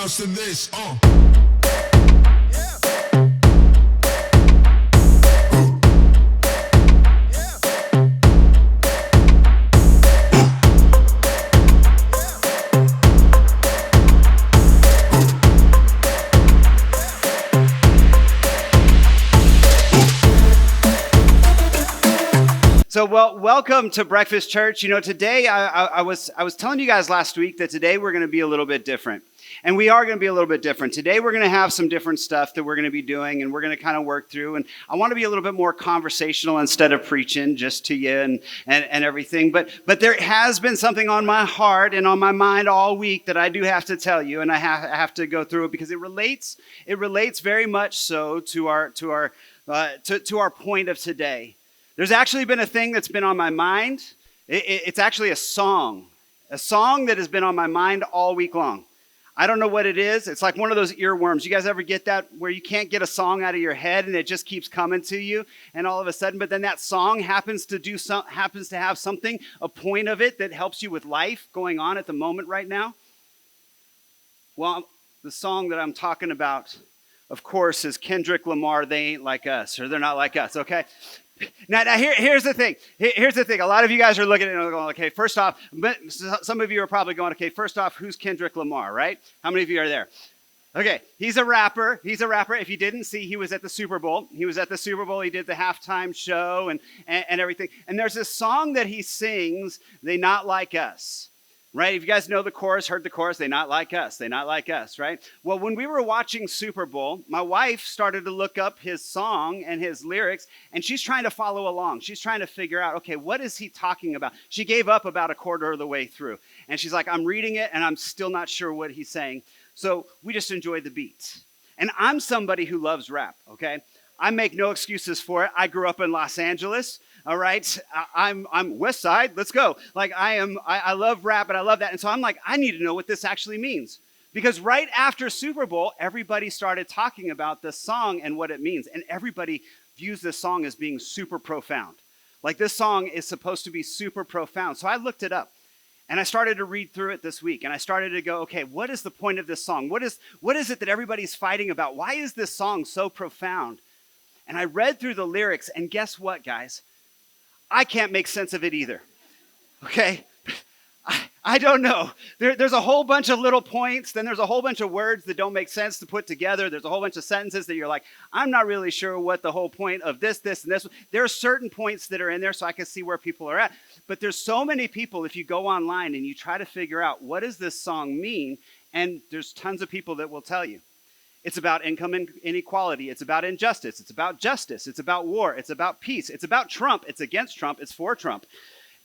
bounce to this. So, welcome to Breakfast Church. You know, today I was telling you guys last week that today we're going to be a little bit different. And we are going to be a little bit different. Today we're going to have some different stuff that we're going to be doing, and we're going to kind of work through. And I want to be a little bit more conversational instead of preaching just to you and everything. But there has been something on my heart and on my mind all week that I do have to tell you, and I have to go through it because it relates very much so to our point of today. There's actually been a thing that's been on my mind. It's actually a song that has been on my mind all week long. I don't know what it is. It's like one of those earworms. You guys ever get that where you can't get a song out of your head and it just keeps coming to you, and all of a sudden, but then that song happens to have something, a point of it that helps you with life going on at the moment right now? Well, the song that I'm talking about, of course, is Kendrick Lamar, They Ain't Like Us, or They're Not Like Us, okay? Now here's the thing. Here's the thing. A lot of you guys are looking at it and going, okay, first off, some of you are probably going, okay, first off, who's Kendrick Lamar, right? How many of you are there? Okay, he's a rapper. If you didn't see, he was at the Super Bowl. He did the halftime show and everything. And there's this song that he sings, They Not Like Us. Right? If you guys know the chorus, heard the chorus, they not like us, right? Well, when we were watching Super Bowl, my wife started to look up his song and his lyrics, and she's trying to follow along. She's trying to figure out, okay, what is he talking about? She gave up about a quarter of the way through, and she's like, I'm reading it, and I'm still not sure what he's saying. So we just enjoyed the beat. And I'm somebody who loves rap, okay? I make no excuses for it. I grew up in Los Angeles. All right, I'm West Side. Let's go. Like I love rap, and I love that. And so I'm like, I need to know what this actually means, because right after Super Bowl, everybody started talking about this song and what it means, and everybody views this song as being super profound. Like this song is supposed to be super profound. So I looked it up, and I started to read through it this week, and I started to go, okay, what is the point of this song? What is it that everybody's fighting about? Why is this song so profound? And I read through the lyrics, and guess what, guys? I can't make sense of it either, okay? I don't know. There's a whole bunch of little points, then there's a whole bunch of words that don't make sense to put together. There's a whole bunch of sentences that you're like, I'm not really sure what the whole point of this, and this. There are certain points that are in there so I can see where people are at. But there's so many people, if you go online and you try to figure out what does this song mean, and there's tons of people that will tell you. It's about income inequality. It's about injustice. It's about justice. It's about war. It's about peace. It's about Trump. It's against Trump. It's for Trump.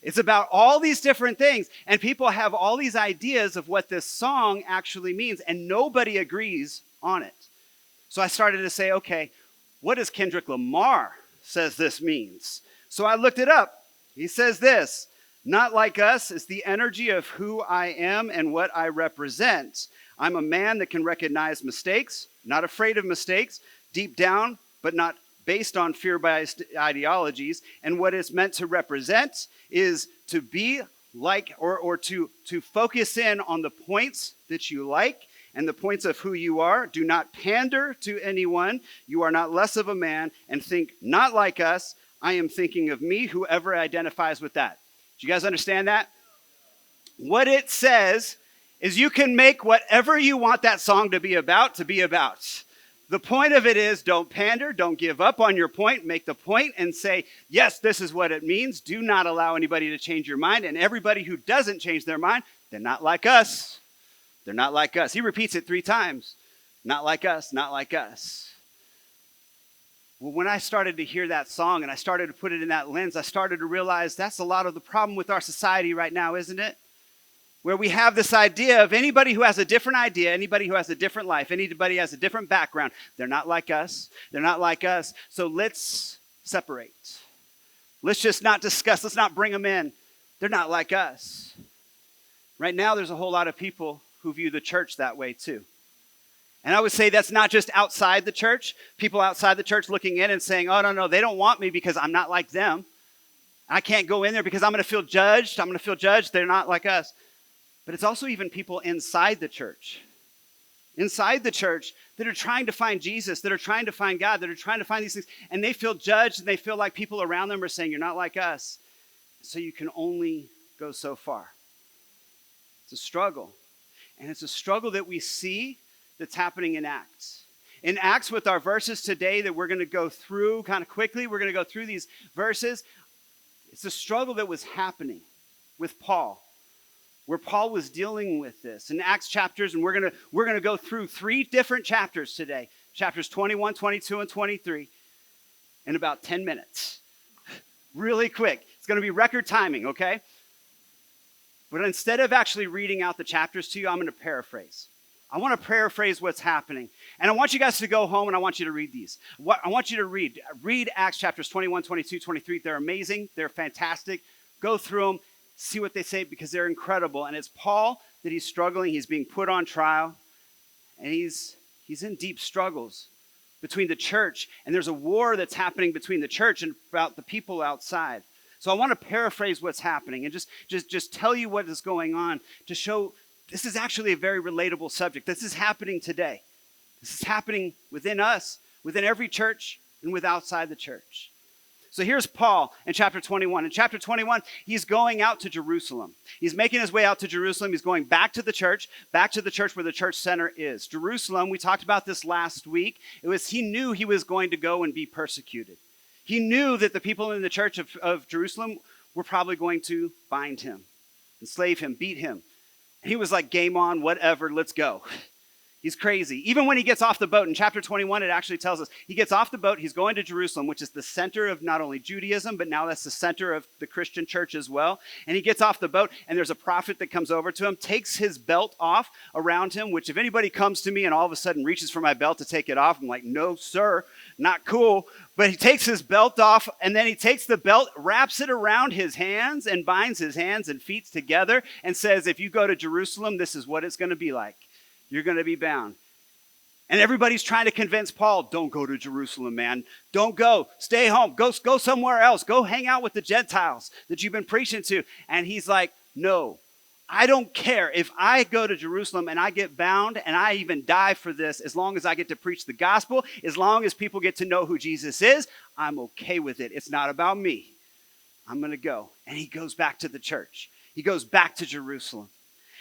It's about all these different things. And people have all these ideas of what this song actually means, and nobody agrees on it. So I started to say, okay, what does Kendrick Lamar says this means? So I looked it up. He says this: not like us is the energy of who I am and what I represent. I'm a man that can recognize mistakes, not afraid of mistakes, deep down, but not based on fear-based ideologies. And what it's meant to represent is to be like, or to focus in on the points that you like and the points of who you are. Do not pander to anyone. You are not less of a man, and think not like us. I am thinking of me, whoever identifies with that. Do you guys understand that? What it says is you can make whatever you want that song to be about. The point of it is, don't pander, don't give up on your point, make the point and say, yes, this is what it means. Do not allow anybody to change your mind. And everybody who doesn't change their mind, they're not like us. They're not like us. He repeats it 3 times. Not like us, not like us. Well, when I started to hear that song and I started to put it in that lens, I started to realize that's a lot of the problem with our society right now, isn't it? Where we have this idea of anybody who has a different idea, anybody who has a different life, anybody who has a different background, they're not like us. They're not like us. So let's separate. Let's just not discuss. Let's not bring them in. They're not like us. Right now, there's a whole lot of people who view the church that way too. And I would say that's not just outside the church, people outside the church looking in and saying, oh, no, they don't want me because I'm not like them. I can't go in there because I'm going to feel judged. They're not like us. But it's also even people inside the church inside the church that are trying to find Jesus, that are trying to find God, that are trying to find these things, and they feel judged and they feel like people around them are saying, you're not like us. So you can only go so far. It's a struggle. And it's a struggle that we see that's happening in Acts. In Acts, with our verses today that we're going to go through kind of quickly, we're going to go through these verses. It's a struggle that was happening with Paul, where Paul was dealing with this in Acts chapters, and we're going to go through 3 different chapters today, chapters 21, 22, and 23, in about 10 minutes. Really quick. It's going to be record timing, okay? But instead of actually reading out the chapters to you, I'm going to paraphrase. I want to paraphrase what's happening. And I want you guys to go home and I want you to read these. I want you to read Acts chapters 21, 22, 23. They're amazing. They're fantastic. Go through them, see what they say because they're incredible. And it's Paul that he's struggling. He's being put on trial. And he's in deep struggles between the church. And there's a war that's happening between the church and about the people outside. So I want to paraphrase what's happening and just tell you what is going on to show this is actually a very relatable subject. This is happening today. This is happening within us, within every church, and with outside the church. So here's Paul in chapter 21. In chapter 21, he's going out to Jerusalem. He's making his way out to Jerusalem. He's going back to the church where the church center is. Jerusalem, we talked about this last week. He knew he was going to go and be persecuted. He knew that the people in the church of Jerusalem were probably going to bind him, enslave him, beat him. And he was like, game on, whatever, let's go. He's crazy. Even when he gets off the boat, in chapter 21, it actually tells us, he gets off the boat, he's going to Jerusalem, which is the center of not only Judaism, but now that's the center of the Christian church as well. And he gets off the boat, and there's a prophet that comes over to him, takes his belt off around him, which if anybody comes to me and all of a sudden reaches for my belt to take it off, I'm like, no, sir, not cool. But he takes his belt off, and then he takes the belt, wraps it around his hands, and binds his hands and feet together, and says, if you go to Jerusalem, this is what it's going to be like. You're going to be bound. And everybody's trying to convince Paul, don't go to Jerusalem, man. Don't go. Stay home. Go somewhere else. Go hang out with the Gentiles that you've been preaching to. And he's like, no, I don't care if I go to Jerusalem and I get bound and I even die for this, as long as I get to preach the gospel, as long as people get to know who Jesus is, I'm okay with it. It's not about me. I'm going to go. And he goes back to the church. He goes back to Jerusalem.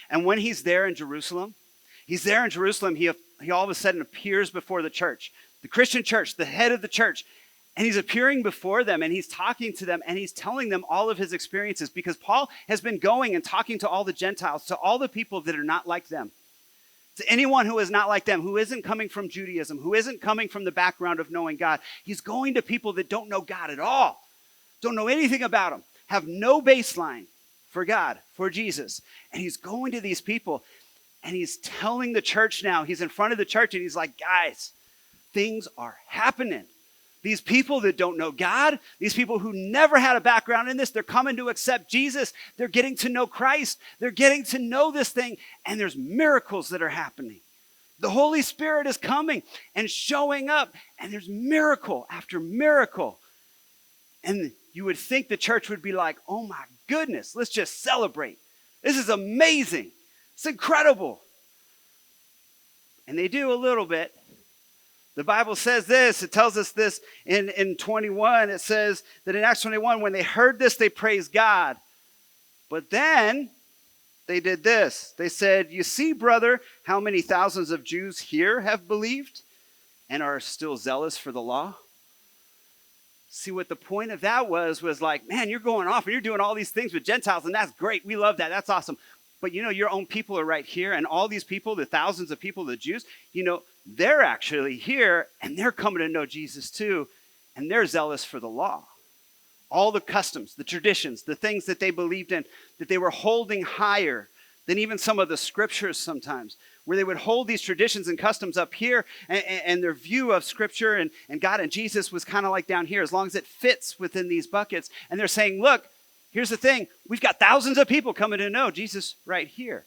And when he's there in Jerusalem, he all of a sudden appears before the church, the Christian church, the head of the church. And he's appearing before them and he's talking to them and he's telling them all of his experiences because Paul has been going and talking to all the Gentiles, to all the people that are not like them, to anyone who is not like them, who isn't coming from Judaism, who isn't coming from the background of knowing God. He's going to people that don't know God at all, don't know anything about him, have no baseline for God, for Jesus. And he's going to these people. And he's telling the church now, he's in front of the church and he's like, guys, things are happening. These people that don't know God, these people who never had a background in this, they're coming to accept Jesus. They're getting to know Christ. They're getting to know this thing. And there's miracles that are happening. The Holy Spirit is coming and showing up. And there's miracle after miracle. And you would think the church would be like, oh my goodness, let's just celebrate. This is amazing. It's incredible. And they do a little bit. The Bible says this. It tells us this in 21. It says that in Acts 21, when they heard this, they praised God. But then they did this. They said, you see, brother, how many thousands of Jews here have believed and are still zealous for the law? See, what the point of that was like, man, you're going off and you're doing all these things with Gentiles, and that's great. We love that. That's awesome. But your own people are right here, and all these people, the thousands of people, the Jews, they're actually here, and they're coming to know Jesus too, and they're zealous for the law. All the customs, the traditions, the things that they believed in, that they were holding higher than even some of the scriptures sometimes, where they would hold these traditions and customs up here, and their view of scripture and God and Jesus was kind of like down here, as long as it fits within these buckets. And they're saying, look, here's the thing. We've got thousands of people coming to know Jesus right here.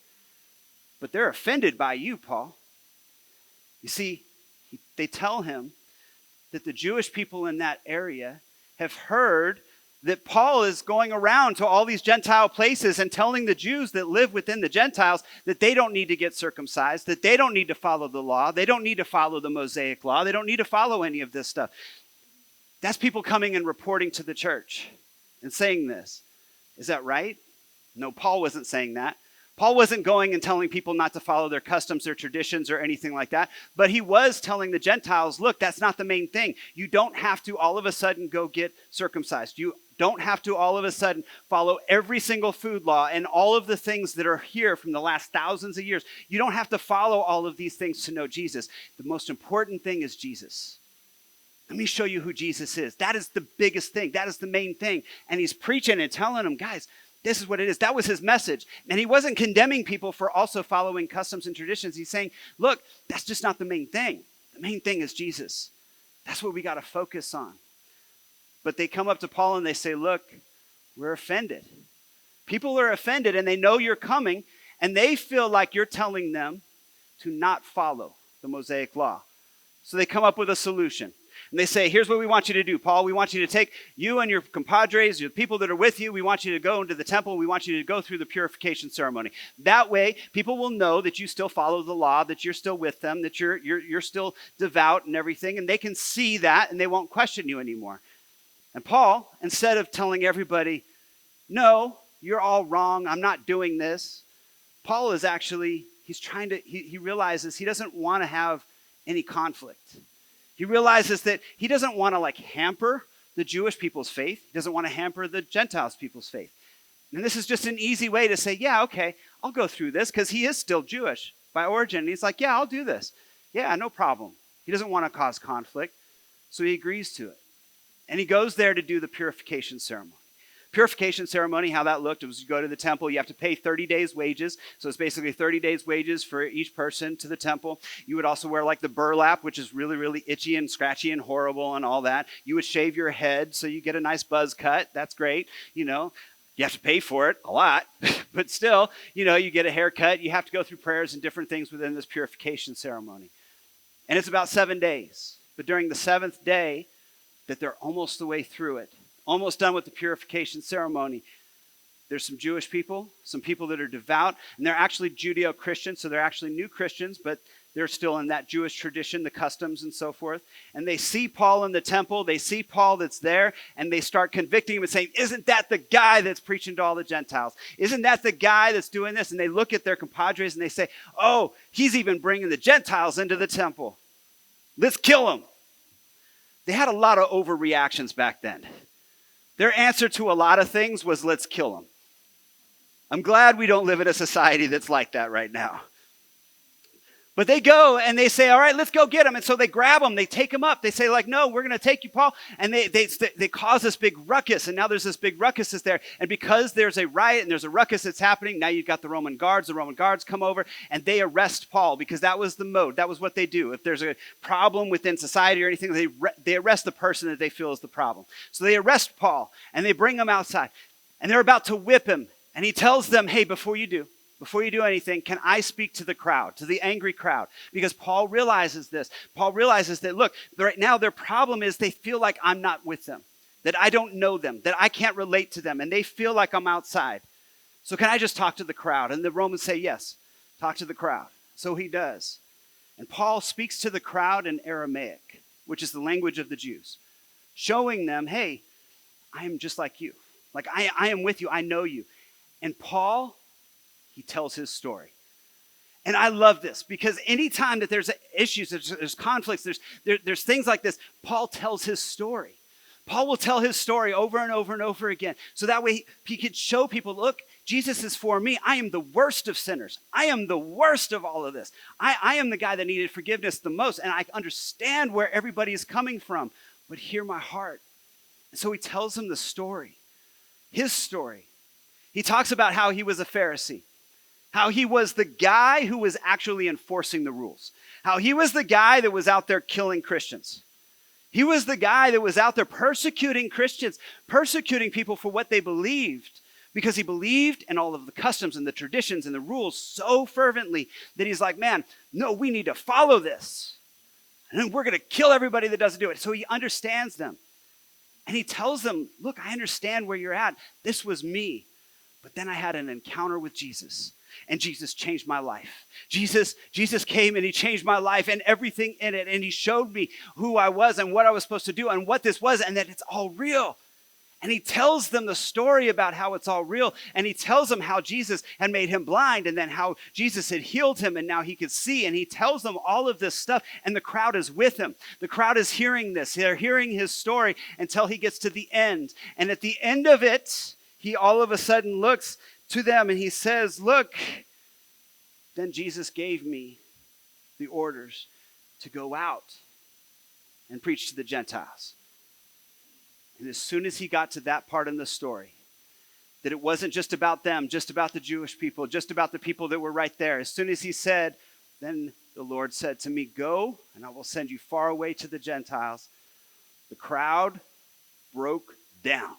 But they're offended by you, Paul. You see, they tell him that the Jewish people in that area have heard that Paul is going around to all these Gentile places and telling the Jews that live within the Gentiles that they don't need to get circumcised, that they don't need to follow the law, they don't need to follow the Mosaic law, they don't need to follow any of this stuff. That's people coming and reporting to the church and saying this. Is that right? No, Paul wasn't saying that. Paul wasn't going and telling people not to follow their customs or traditions or anything like that. But he was telling the Gentiles, look, that's not the main thing. You don't have to all of a sudden go get circumcised. You don't have to all of a sudden follow every single food law and all of the things that are here from the last thousands of years. You don't have to follow all of these things to know Jesus. The most important thing is Jesus. Let me show you who Jesus is. That is the biggest thing. That is the main thing. And he's preaching and telling them, guys, this is what it is. That was his message. And he wasn't condemning people for also following customs and traditions. He's saying, look, that's just not the main thing. The main thing is Jesus. That's what we got to focus on. But they come up to Paul and they say, look, we're offended. People are offended and they know you're coming and they feel like you're telling them to not follow the Mosaic law. So they come up with a solution. And they say, here's what we want you to do, Paul. We want you to take you and your compadres, your people that are with you. We want you to go into the temple. We want you to go through the purification ceremony. That way, people will know that you still follow the law, that you're still with them, that you're still devout and everything. And they can see that and they won't question you anymore. And Paul, instead of telling everybody, no, you're all wrong, I'm not doing this, Paul is actually, he realizes he doesn't want to have any conflict. He realizes that he doesn't want to hamper the Jewish people's faith. He doesn't want to hamper the Gentiles people's faith. And this is just an easy way to say, yeah, okay, I'll go through this because he is still Jewish by origin. And he's like, yeah, I'll do this. Yeah, no problem. He doesn't want to cause conflict. So he agrees to it. And he goes there to do the purification ceremony. Purification ceremony, how that looked, was you go to the temple, you have to pay 30 days wages. So it's basically 30 days wages for each person to the temple. You would also wear the burlap, which is really, really itchy and scratchy and horrible and all that. You would shave your head so you get a nice buzz cut. That's great. You have to pay for it a lot, but still, you get a haircut. You have to go through prayers and different things within this purification ceremony. And it's about 7 days. But during the seventh day, that they're almost the way through it, almost done with the purification ceremony, there's some Jewish people, some people that are devout, and they're actually Judeo-Christian, so they're actually new Christians, but they're still in that Jewish tradition, the customs and so forth. And they see Paul in the temple, they see Paul that's there, and they start convicting him and saying, isn't that the guy that's preaching to all the Gentiles? Isn't that the guy that's doing this? And they look at their compadres and they say, oh, he's even bringing the Gentiles into the temple. Let's kill him. They had a lot of overreactions back then. Their answer to a lot of things was, let's kill them. I'm glad we don't live in a society that's like that right now. But they go and they say, all right, let's go get him. And so they grab him. They take him up. They say no, we're going to take you, Paul. And they cause this big ruckus. And now there's this big ruckus that's there. And because there's a riot and there's a ruckus that's happening, now you've got the Roman guards. The Roman guards come over and they arrest Paul because that was the mode. That was what they do. If there's a problem within society or anything, they arrest the person that they feel is the problem. So they arrest Paul and they bring him outside. And they're about to whip him. And he tells them, hey, before you do anything, can I speak to the crowd, to the angry crowd? Because Paul realizes this. Paul realizes that, look, right now their problem is they feel like I'm not with them, that I don't know them, that I can't relate to them, and they feel like I'm outside. So can I just talk to the crowd? And the Romans say, yes, talk to the crowd. So he does. And Paul speaks to the crowd in Aramaic, which is the language of the Jews, showing them, hey, I am just like you. I am with you. I know you. And Paul, he tells his story. And I love this because anytime that there's issues, there's conflicts, there's things like this, Paul tells his story. Paul will tell his story over and over and over again. So that way he could show people, look, Jesus is for me. I am the worst of sinners. I am the worst of all of this. I am the guy that needed forgiveness the most. And I understand where everybody is coming from. But hear my heart. And so he tells them the story, his story. He talks about how he was a Pharisee. How he was the guy who was actually enforcing the rules. How he was the guy that was out there killing Christians. He was the guy that was out there persecuting Christians, persecuting people for what they believed, because he believed in all of the customs and the traditions and the rules so fervently that he's like, man, no, we need to follow this. And then we're going to kill everybody that doesn't do it. So he understands them. And he tells them, look, I understand where you're at. This was me. But then I had an encounter with Jesus, and Jesus changed my life. Jesus came and he changed my life and everything in it. And he showed me who I was and what I was supposed to do and what this was, and that it's all real. And he tells them the story about how it's all real. And he tells them how Jesus had made him blind, and then how Jesus had healed him and now he could see. And he tells them all of this stuff, and the crowd is with him. The crowd is hearing this. They're hearing his story until he gets to the end. And at the end of it, he all of a sudden looks to them and he says, look, then Jesus gave me the orders to go out and preach to the Gentiles. And as soon as he got to that part in the story, that it wasn't just about them, just about the Jewish people, just about the people that were right there. As soon as he said, then the Lord said to me, go, and I will send you far away to the Gentiles. The crowd broke down.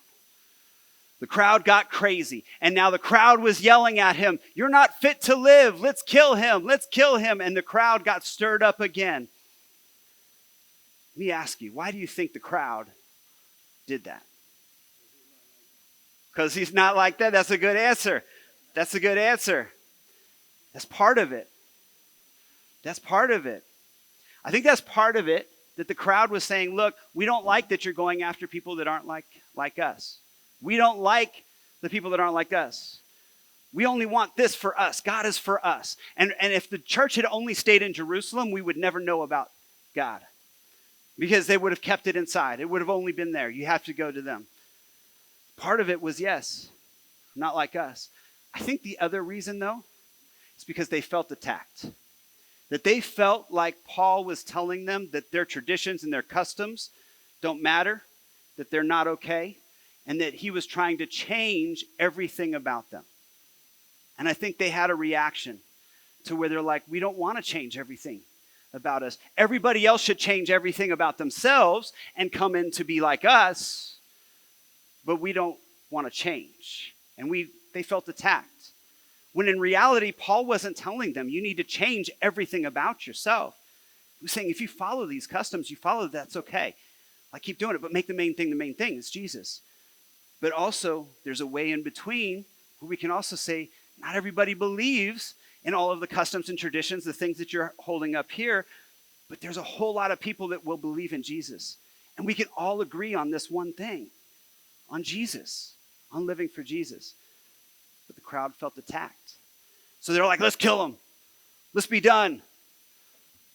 The crowd got crazy. And now the crowd was yelling at him, you're not fit to live. Let's kill him. Let's kill him. And the crowd got stirred up again. Let me ask you, why do you think the crowd did that? Because he's not like that. That's a good answer. That's a good answer. That's part of it. That's part of it. I think that's part of it, that the crowd was saying, look, we don't like that you're going after people that aren't like us. We don't like the people that aren't like us. We only want this for us. God is for us. And if the church had only stayed in Jerusalem, we would never know about God, because they would have kept it inside. It would have only been there. You have to go to them. Part of it was, yes, not like us. I think the other reason, though, is because they felt attacked. That they felt like Paul was telling them that their traditions and their customs don't matter, that they're not okay, and that he was trying to change everything about them. And I think they had a reaction to where they're like, we don't want to change everything about us. Everybody else should change everything about themselves and come in to be like us, but we don't want to change. And they felt attacked. When in reality, Paul wasn't telling them, you need to change everything about yourself. He was saying, if you follow these customs, you follow, that's okay. Like, keep doing it, but make the main thing. It's Jesus. But also, there's a way in between where we can also say, not everybody believes in all of the customs and traditions, the things that you're holding up here, but there's a whole lot of people that will believe in Jesus. And we can all agree on this one thing, on Jesus, on living for Jesus. But the crowd felt attacked. So they're like, let's kill him. Let's be done.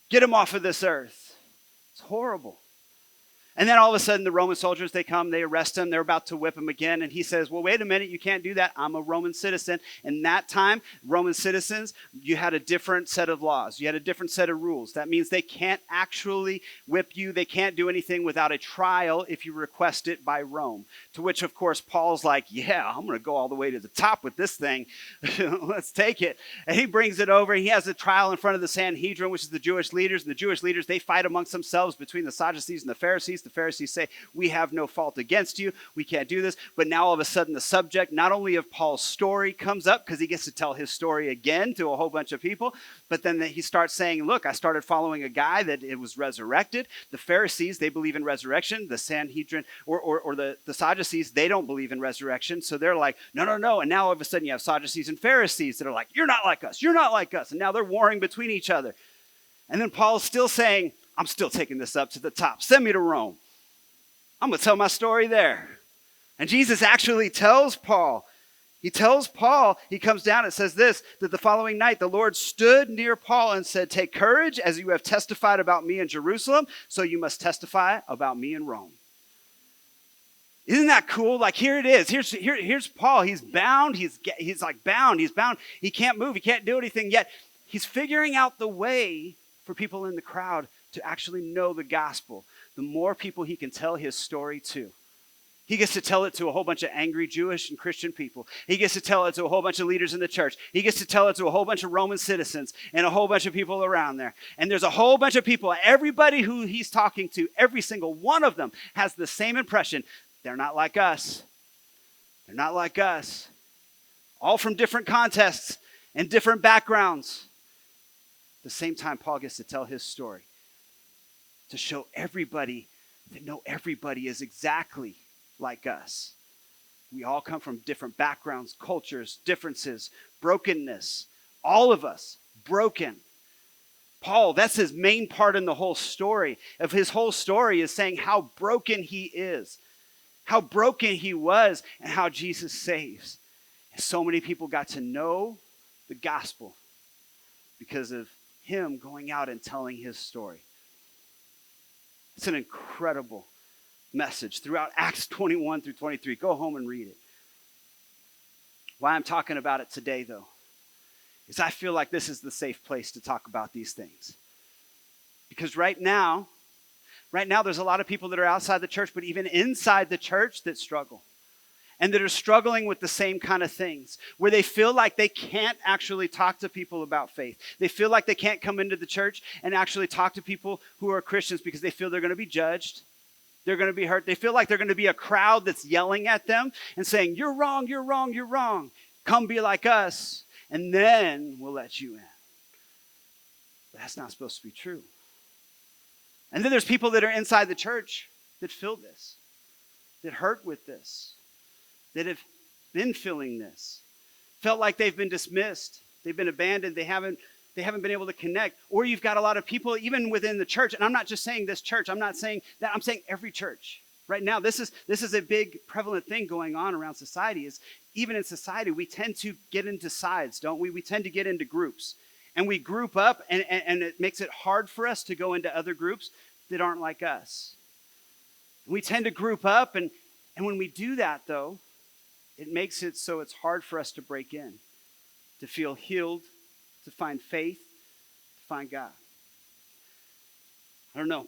Get him off of this earth. It's horrible. And then all of a sudden, the Roman soldiers, they come, they arrest him, they're about to whip him again. And he says, well, wait a minute, you can't do that. I'm a Roman citizen. In that time, Roman citizens, you had a different set of laws. You had a different set of rules. That means they can't actually whip you. They can't do anything without a trial if you request it by Rome. To which, of course, Paul's like, yeah, I'm going to go all the way to the top with this thing. Let's take it. And he brings it over. He has a trial in front of the Sanhedrin, which is the Jewish leaders. And the Jewish leaders, they fight amongst themselves between the Sadducees and the Pharisees. The Pharisees say, we have no fault against you. We can't do this. But now all of a sudden the subject, not only of Paul's story, comes up because he gets to tell his story again to a whole bunch of people. But then he starts saying, look, I started following a guy that it was resurrected. The Pharisees, they believe in resurrection. The Sanhedrin or the Sadducees, they don't believe in resurrection. So they're like, no. And now all of a sudden you have Sadducees and Pharisees that are like, you're not like us. You're not like us. And now they're warring between each other. And then Paul's still saying, I'm still taking this up to the top. Send me to Rome. I'm going to tell my story there. And Jesus actually tells Paul, he comes down and says this, that the following night the Lord stood near Paul and said, take courage, as you have testified about me in Jerusalem, so you must testify about me in Rome. Isn't that cool? Like, here it is. Here's Paul. He's bound. He's bound. He can't move. He can't do anything yet. He's figuring out the way for people in the crowd to actually know the gospel. The more people he can tell his story to. He gets to tell it to a whole bunch of angry Jewish and Christian people. He gets to tell it to a whole bunch of leaders in the church. He gets to tell it to a whole bunch of Roman citizens and a whole bunch of people around there. And there's a whole bunch of people. Everybody who he's talking to, every single one of them has the same impression. They're not like us. They're not like us. All from different contexts and different backgrounds. At the same time, Paul gets to tell his story, to show everybody that no, everybody is exactly like us. We all come from different backgrounds, cultures, differences, brokenness. All of us broken. Paul, that's his main part in the whole story. Of his whole story is saying how broken he is, how broken he was, and how Jesus saves. And so many people got to know the gospel because of him going out and telling his story. It's an incredible message throughout Acts 21 through 23. Go home and read it. Why I'm talking about it today, though, is I feel like this is the safe place to talk about these things. Because right now, there's a lot of people that are outside the church, but even inside the church that struggle. And that are struggling with the same kind of things, where they feel like they can't actually talk to people about faith. They feel like they can't come into the church and actually talk to people who are Christians because they feel they're going to be judged. They're going to be hurt. They feel like they're going to be a crowd that's yelling at them and saying, "You're wrong, you're wrong, you're wrong. Come be like us, and then we'll let you in." But that's not supposed to be true. And then there's people that are inside the church that feel this, that hurt with this, that have been feeling this, felt like they've been dismissed, they've been abandoned, they haven't been able to connect. Or you've got a lot of people even within the church, and I'm not just saying this church, I'm not saying that, I'm saying every church. Right now, this is a big prevalent thing going on around society. Is even in society, we tend to get into sides, don't we? We tend to get into groups. And we group up, and it makes it hard for us to go into other groups that aren't like us. We tend to group up, and when we do that, though, it makes it so it's hard for us to break in, to feel healed, to find faith, to find God. I don't know.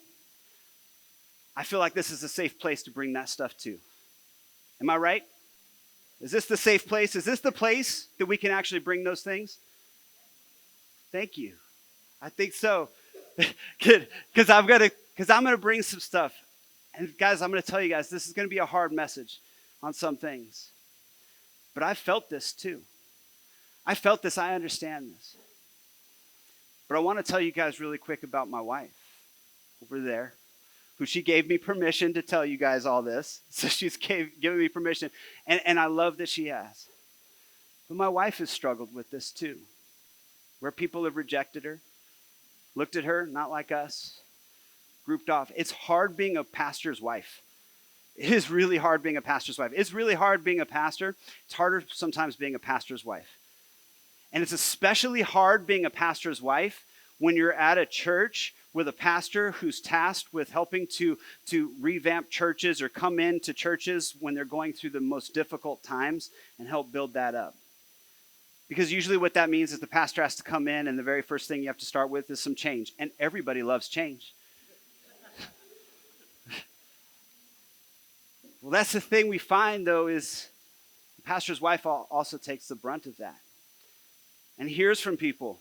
I feel like this is a safe place to bring that stuff to. Am I right? Is this the safe place? Is this the place that we can actually bring those things? Thank you. I think so. Good. Because I'm going to bring some stuff. And guys, I'm going to tell you guys, this is going to be a hard message on some things. But I felt this too. I felt this. I understand this. But I want to tell you guys really quick about my wife over there, who she gave me permission to tell you guys all this. So she's given me permission. And I love that she has. But my wife has struggled with this too, where people have rejected her, looked at her, not like us, grouped off. It's hard being a pastor's wife. It is really hard being a pastor's wife. It's really hard being a pastor. It's harder sometimes being a pastor's wife. And it's especially hard being a pastor's wife when you're at a church with a pastor who's tasked with helping to revamp churches or come into churches when they're going through the most difficult times and help build that up. Because usually what that means is the pastor has to come in, and the very first thing you have to start with is some change. And everybody loves change. Well, that's the thing we find, though, is the pastor's wife also takes the brunt of that and hears from people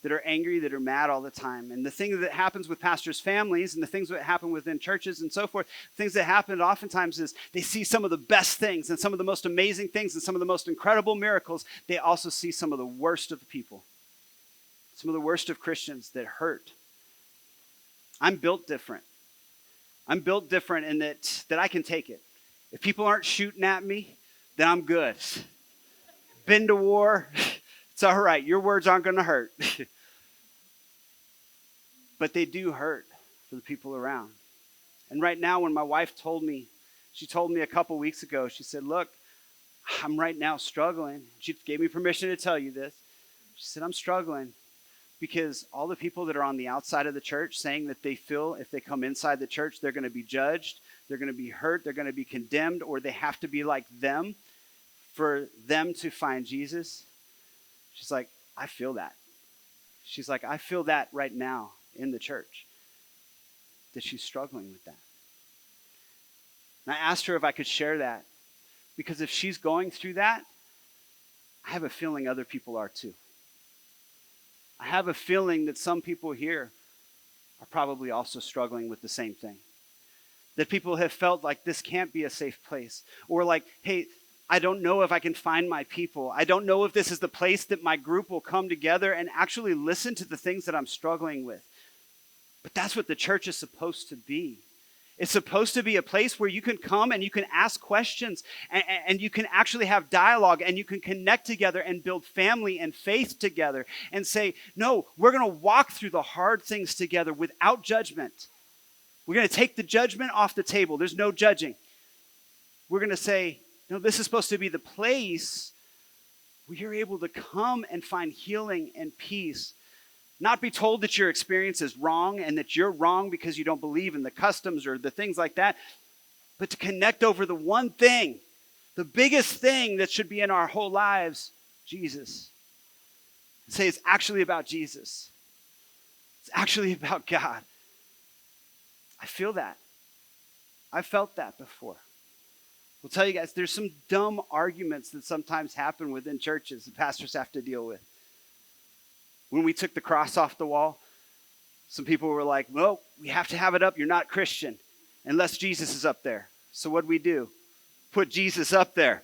that are angry, that are mad all the time. And the thing that happens with pastors' families and the things that happen within churches and so forth, things that happen oftentimes is they see some of the best things and some of the most amazing things and some of the most incredible miracles. They also see some of the worst of the people, some of the worst of Christians that hurt. I'm built different. I'm built different in that I can take it. If people aren't shooting at me, then I'm good. Been to war, it's all right. Your words aren't going to hurt. But they do hurt for the people around. And right now, when my wife told me a couple weeks ago, she said, "Look, I'm right now struggling." She gave me permission to tell you this. She said, "I'm struggling because all the people that are on the outside of the church saying that they feel if they come inside the church, they're going to be judged, they're going to be hurt, they're going to be condemned, or they have to be like them for them to find Jesus." She's like, "I feel that." She's like, "I feel that right now in the church," that she's struggling with that. And I asked her if I could share that, because if she's going through that, I have a feeling other people are too. I have a feeling that some people here are probably also struggling with the same thing. That people have felt like this can't be a safe place. Or like, hey, I don't know if I can find my people. I don't know if this is the place that my group will come together and actually listen to the things that I'm struggling with. But that's what the church is supposed to be. It's supposed to be a place where you can come and you can ask questions and you can actually have dialogue and you can connect together and build family and faith together and say, no, we're going to walk through the hard things together without judgment. We're going to take the judgment off the table. There's no judging. We're going to say, no, this is supposed to be the place where you're able to come and find healing and peace. Not be told that your experience is wrong and that you're wrong because you don't believe in the customs or the things like that, but to connect over the one thing, the biggest thing that should be in our whole lives, Jesus. Say it's actually about Jesus. It's actually about God. I feel that. I felt that before. We'll tell you guys, there's some dumb arguments that sometimes happen within churches that pastors have to deal with. When we took the cross off the wall, some people were like, well, we have to have it up. You're not Christian unless Jesus is up there. So what'd we do? Put Jesus up there.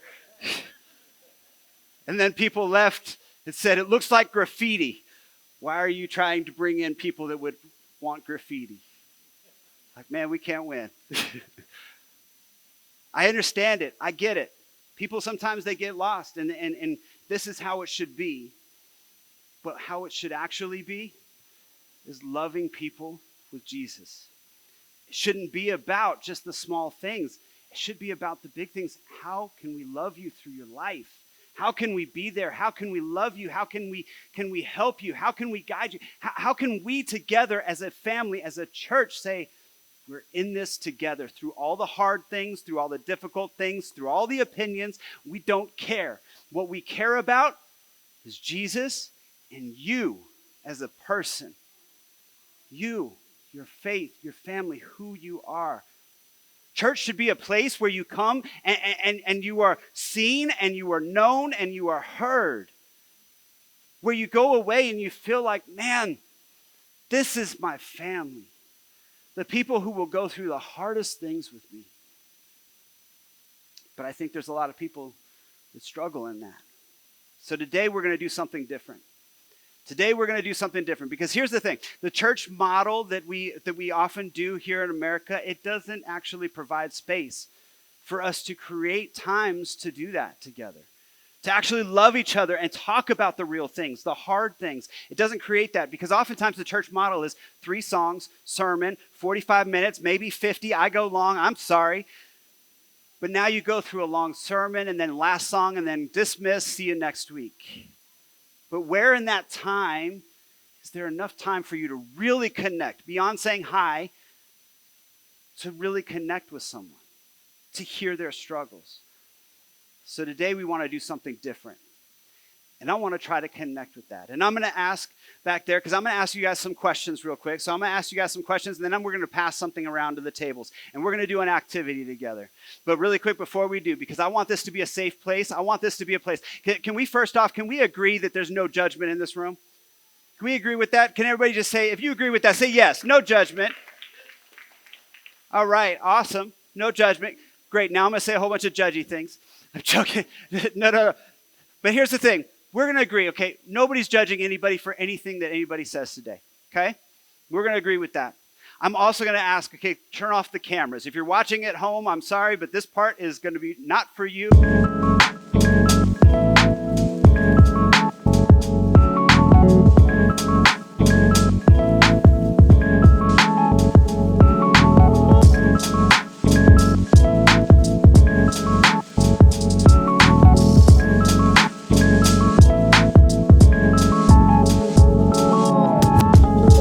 And then people left and said, it looks like graffiti. Why are you trying to bring in people that would want graffiti? Like, man, we can't win. I understand it. I get it. People sometimes they get lost and this is how it should be. But how it should actually be is loving people with Jesus. It shouldn't be about just the small things. It should be about the big things. How can we love you through your life? How can we be there? How can we love you? How can we help you? How can we guide you? How can we together as a family, as a church say, we're in this together through all the hard things, through all the difficult things, through all the opinions. We don't care. What we care about is Jesus and you as a person. You, your faith, your family, who you are. Church should be a place where you come and you are seen and you are known and you are heard. Where you go away and you feel like, man, this is my family. The people who will go through the hardest things with me. But I think there's a lot of people that struggle in that. So today we're going to do something different. Today we're going to do something different because here's the thing. The church model that we often do here in America, it doesn't actually provide space for us to create times to do that together. To actually love each other and talk about the real things, the hard things. It doesn't create that because oftentimes the church model is 3 songs, sermon, 45 minutes, maybe 50. I go long, I'm sorry. But now you go through a long sermon and then last song and then dismiss, see you next week. But where in that time is there enough time for you to really connect, beyond saying hi, to really connect with someone, to hear their struggles? So today we want to do something different. And I want to try to connect with that. And I'm going to ask back there, because I'm going to ask you guys some questions real quick. So I'm going to ask you guys some questions, and then we're going to pass something around to the tables. And we're going to do an activity together. But really quick before we do, because I want this to be a safe place. I want this to be a place. Can we first off, can we agree that there's no judgment in this room? Can we agree with that? Can everybody just say, if you agree with that, say yes. No judgment. All right. Awesome. No judgment. Great. Now I'm going to say a whole bunch of judgy things. I'm joking. No. But here's the thing. We're going to agree, okay? Nobody's judging anybody for anything that anybody says today, okay? We're going to agree with that. I'm also going to ask, okay, turn off the cameras. If you're watching at home, I'm sorry, but this part is going to be not for you.